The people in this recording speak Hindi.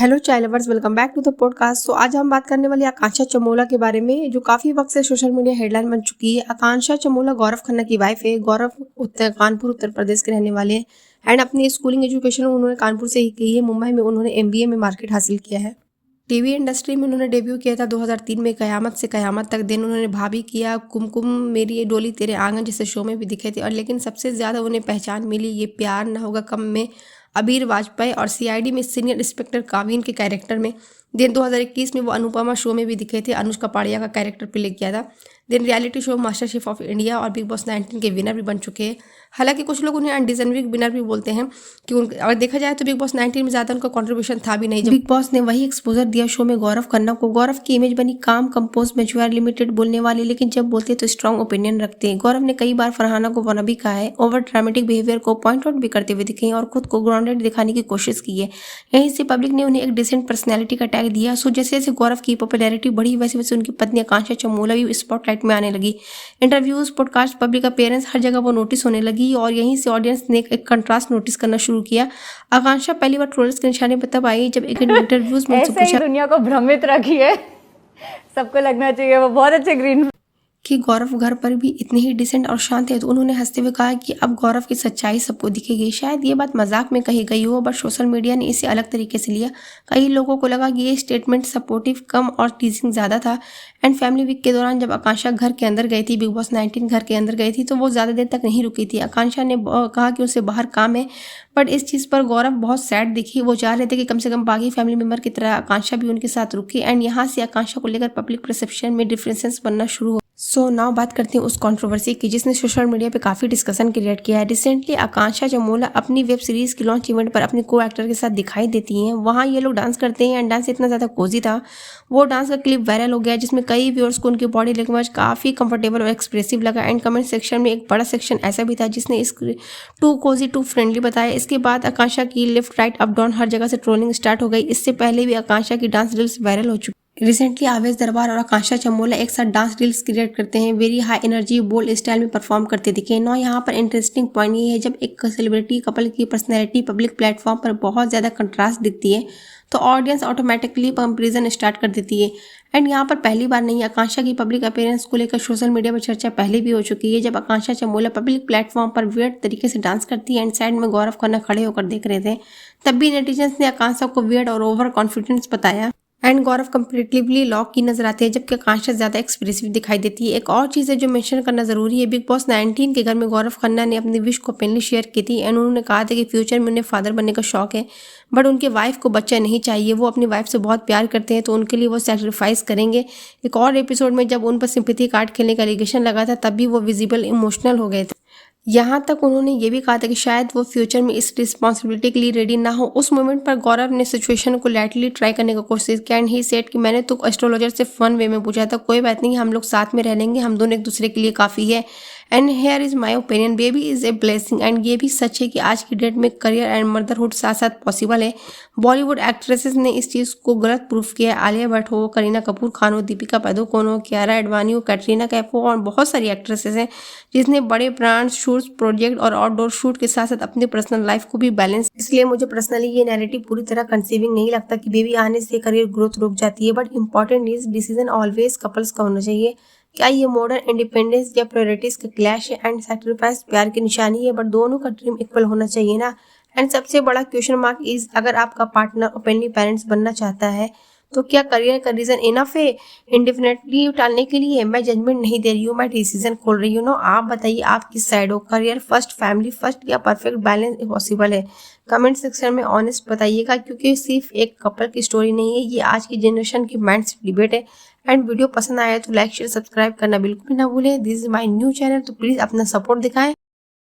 Hello child lovers, welcome back to the podcast. तो आज हम बात करने वाली आकांक्षा चमोला के बारे में, जो काफ़ी वक्त से सोशल मीडिया हेडलाइन बन चुकी है। आकांक्षा चमोला गौरव खन्ना की वाइफ है। गौरव कानपुर उत्तर प्रदेश के रहने वाले हैं एंड अपनी स्कूलिंग एजुकेशन उन्होंने कानपुर से ही की है। मुंबई में उन्होंने MBA में मार्केट हासिल किया है। टीवी इंडस्ट्री में उन्होंने डेब्यू किया था 2003 में कयामत से कयामत तक। देन उन्होंने भाभी किया, कुमकुम मेरी ये डोली तेरे आंगन जैसे शो में भी दिखे थे। और लेकिन सबसे ज़्यादा उन्हें पहचान मिली ये प्यार न होगा कम में अबीर वाजपेयी और CID में सीनियर इंस्पेक्टर कावीन के कैरेक्टर में। देन 2021 में वो अनुपमा शो में भी दिखे थे, अनुष्का पाड़िया का कैरेक्टर प्ले किया था। Then reality show master chef of India और बिग बॉस 19 के विनर भी बन चुके हैं। हालांकि कुछ लोग उन्हें अनडिजर्विंग विनर भी बोलते हैं कि अगर देखा जाए तो बिग बॉस 19 में ज़्यादा उनका कंट्रीब्यूशन था भी नहीं। जब बिग बॉस ने वही एक्सपोजर दिया शो में गौरव खन्ना को। गौरव की इमेज बनी काम, कंपोज, मैच्योर, लिमिटेड बोलने वाले, लेकिन जब बोलते तो स्ट्रॉन्ग ओपिनियन रखते हैं। गौरव ने कई बार फरहाना को वना भी कहा है, ओवर ड्रामेटिक बिहेवियर को पॉइंट आउट भी करते हुए दिखे हैं और खुद को ग्राउंडेड दिखाने की कोशिश की है। यहीं से पब्लिक ने उन्हें एक डिसेंट पर्सनैलिटी का टैग दिया। सो जैसे जैसे गौरव की पॉपुलैरिटी बढ़ी वैसे वैसे उनकी पत्नी आकांक्षा चमोला भी स्पॉटलाइट में आने लगी। इंटरव्यूज, पॉडकास्ट, पब्लिक अपीयरेंस, हर जगह वो नोटिस होने लगी और यहीं से ऑडियंस ने एक कंट्रास्ट नोटिस करना शुरू किया। आकांक्षा पहली बार ट्रोलर्स के निशाने पर तब आई जब एक इंटरव्यूज में ऐसे ही दुनिया को भ्रमित रखी है। सबको लगना चाहिए वो बहुत अच्छे ग्रीन कि गौरव घर पर भी इतने ही डिसेंट और शांत है। तो उन्होंने हंसते हुए कहा कि अब गौरव की सच्चाई सबको दिखेगी। शायद ये बात मजाक में कही गई हो, बट सोशल मीडिया ने इसे अलग तरीके से लिया। कई लोगों को लगा कि ये स्टेटमेंट सपोर्टिव कम और टीजिंग ज़्यादा था। एंड फैमिली वीक के दौरान जब आकांक्षा घर के अंदर गई थी, बिग बॉस 19 घर के अंदर गई थी, तो वो ज़्यादा देर तक नहीं रुकी थी। आकांक्षा ने कहा कि उसे बाहर काम है, बट इस चीज़ पर गौरव बहुत सैड दिखी। वो चाह रहे थे कि कम से कम बाकी फैमिली मेम्बर की तरह आकांक्षा भी उनके साथ रुकी। एंड यहाँ से आकांक्षा को लेकर पब्लिक परसेप्शन में डिफरेंसेस बनना शुरू हो। सो नाउ बात करते हैं उस कंट्रोवर्सी की जिसने सोशल मीडिया पे काफ़ी डिस्कशन क्रिएट किया है। रिसेंटली आकांक्षा चमोला अपनी वेब सीरीज़ की लॉन्च इवेंट पर अपने को एक्टर के साथ दिखाई देती हैं। वहाँ ये लोग डांस करते हैं एंड डांस इतना ज़्यादा कोजी था, वो डांस का क्लिप वायरल हो गया जिसमें कई व्यूअर्स को उनकी बॉडी लैंग्वेज काफ़ी कंफर्टेबल और एक्सप्रेसिव लगा। एंड कमेंट सेक्शन में एक बड़ा सेक्शन ऐसा भी था जिसने इस टू कोजी टू फ्रेंडली बताया। इसके बाद आकांक्षा की लेफ्ट राइट अप डाउन हर जगह से ट्रोलिंग स्टार्ट हो गई। इससे पहले भी आकांक्षा की डांस रील्स वायरल हो चुकी। रिसेंटली आवेश दरबार और आकांक्षा चमोला एक साथ डांस रील्स क्रिएट करते हैं। Very high energy bold style में परफॉर्म करते दिखे। नो यहाँ पर इंटरेस्टिंग पॉइंट ये है, जब एक सेलिब्रिटी कपल की पर्सनैलिटी पब्लिक प्लेटफॉर्म पर बहुत ज़्यादा कंट्रास्ट दिखती है तो ऑडियंस ऑटोमेटिकली कंपेरिजन स्टार्ट कर देती है। एंड यहाँ पर पहली बार नहीं, आकांक्षा की पब्लिक अपीयरेंस को लेकर सोशल मीडिया पर चर्चा पहले भी हो चुकी है। जब आकांक्षा चमोला पब्लिक प्लेटफॉर्म पर वियर्ड तरीके से डांस करती है एंड साइड में गौरव खन्ना खड़े होकर देख रहे थे, तब भी नेटिजन्स ने आकांक्षा को वियर्ड और ओवर कॉन्फिडेंस बताया। एंड गौरव कंपेरेटिवली लॉक की नजर आते हैं जबकि आकांक्षा ज़्यादा एक्सप्रेसिव दिखाई देती है। एक और चीज़ है जो मेंशन करना ज़रूरी है, बिग बॉस 19 के घर में गौरव खन्ना ने अपनी विश को ओपनली शेयर की थी एंड उन्होंने कहा था कि फ्यूचर में उन्हें फादर बनने का शौक है, बट उनके वाइफ को बच्चा नहीं चाहिए। वो अपनी वाइफ से बहुत प्यार करते हैं तो उनके लिए वो सेक्रीफाइस करेंगे। एक और एपिसोड में जब उन पर सिंपैथी कार्ड खेलने का एलिगेशन लगा था तब भी वो विजिबल इमोशनल हो गए थे। यहाँ तक उन्होंने ये भी कहा था कि शायद वो फ्यूचर में इस रिस्पॉन्सिबिलिटी के लिए रेडी ना हो। उस मोमेंट पर गौरव ने सिचुएशन को लाइटली ट्राई करने की कोशिश की एंड ही सेड कि मैंने तो एस्ट्रोलॉजर से फन वे में पूछा था, कोई बात नहीं, हम लोग साथ में रह लेंगे, हम दोनों एक दूसरे के लिए काफ़ी है। And here is my opinion, baby is a blessing. And ये भी सच है कि आज की डेट में करियर एंड मदरहुड साथ साथ पॉसिबल है। बॉलीवुड एक्ट्रेसेस ने इस चीज़ को गलत प्रूफ किया है। आलिया भट्ट हो, करीना कपूर खान हो, दीपिका पादुकोण हो, कियारा एडवाणी हो, कैटरीना कैफ हो और बहुत सारी एक्ट्रेसेस हैं जिसने बड़े ब्रांड्स, शूट्स, प्रोजेक्ट और आउटडोर शूट के साथ साथ अपनी पर्सनल लाइफ को भी बैलेंस। इसलिए मुझे पर्सनली ये नैरेटिव पूरी तरह कंसीविंग नहीं लगता कि बेबी आने से करियर ग्रोथ रुक जाती है। But important is decision always couples का होना चाहिए। क्या ये मॉडर्न इंडिपेंडेंस या प्रायोरिटीज का क्लैश है एंड सैक्रिफाइस प्यार की निशानी है, बट दोनों का ड्रीम इक्वल होना चाहिए ना। एंड सबसे बड़ा क्वेश्चन मार्क इज, अगर आपका पार्टनर ओपनली पेरेंट्स बनना चाहता है तो क्या करियर का रीजन इनफ है इंडेफिनेटली टालने के लिए? मैं जजमेंट नहीं दे रही हूँ, मैं डिसीजन खोल रही हूँ। नो, आप बताइए आप किस साइड हो, करियर फर्स्ट, फैमिली फर्स्ट या परफेक्ट बैलेंस पॉसिबल है? कमेंट सेक्शन में ऑनेस्ट बताइएगा, क्योंकि सिर्फ एक कपल की स्टोरी नहीं है, ये आज की जनरेशन की माइंड डिबेट है। एंड वीडियो पसंद आया तो लाइक शेयर सब्सक्राइब करना बिल्कुल भी ना भूलें। This is my new channel, तो प्लीज़ अपना सपोर्ट दिखाएं।